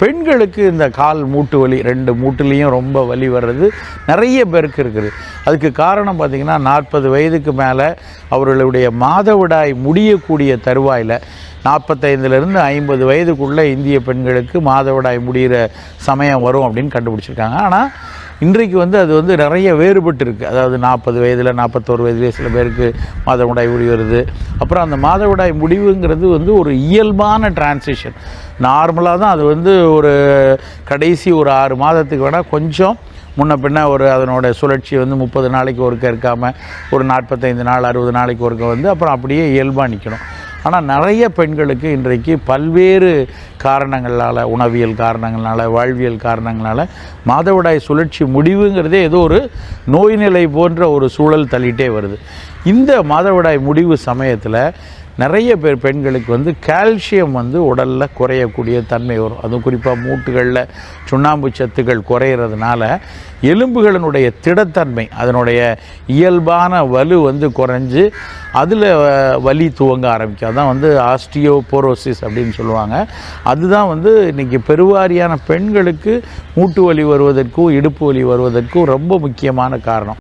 பெண்களுக்கு இந்த கால் மூட்டு வலி, 2 மூட்டுலேயும் ரொம்ப வலி வர்றது நிறைய பேருக்கு இருக்குது. அதுக்கு காரணம் பார்த்திங்கன்னா 40 வயதுக்கு மேலே அவர்களுடைய மாதவிடாய் முடியக்கூடிய தருவாயில் 45லேருந்து 50 வயதுக்குள்ளே இந்திய பெண்களுக்கு மாதவிடாய் முடிகிற சமயம் வரும் அப்படின்னு கண்டுபிடிச்சிருக்காங்க. ஆனால் இன்றைக்கு அது நிறைய வேறுபட்டு இருக்குது. அதாவது 40 வயதில் 41 வயதிலே சில பேருக்கு மாதவிடாய் முடிவு வருது. அப்புறம் அந்த மாதவிடாய் முடிவுங்கிறது ஒரு இயல்பான டிரான்சிஷன். நார்மலாக தான் அது ஒரு கடைசி ஒரு 6 மாதத்துக்கு வேணால் கொஞ்சம் முன்ன பின்ன அதனோட சுழற்சி 30 நாளைக்கு ஒருக்க இருக்காமல் ஒரு 45 நாள் 60 நாளைக்கு ஒருக்க அப்புறம் அப்படியே இயல்பாக நிற்கணும். ஆனால் நிறைய பெண்களுக்கு இன்றைக்கு பல்வேறு காரணங்களால், உணவியல் காரணங்களால், வாழ்வியல் காரணங்களால் மாதவிடாய் சுழற்சி முடிவுங்கிறதே ஏதோ ஒரு நோய் நிலை போன்ற ஒரு சூழல் தள்ளிகிட்டே வருது. இந்த மாதவிடாய் முடிவு சமயத்தில் நிறைய பேர் பெண்களுக்கு கால்சியம் உடலில் குறையக்கூடிய தன்மை வரும். அதுவும் குறிப்பாக மூட்டுகளில் சுண்ணாம்பு சத்துக்கள் குறையிறதுனால எலும்புகளினுடைய திடத்தன்மை, அதனுடைய இயல்பான வலு குறைஞ்சு அதில் வலி துவங்க ஆரம்பிக்கும். அதான் ஆஸ்டியோபோரோசிஸ் அப்படின்னு சொல்லுவாங்க. அதுதான் இன்றைக்கி பெருவாரியான பெண்களுக்கு மூட்டு வலி வருவதற்கும் இடுப்பு வலி வருவதற்கும் ரொம்ப முக்கியமான காரணம்.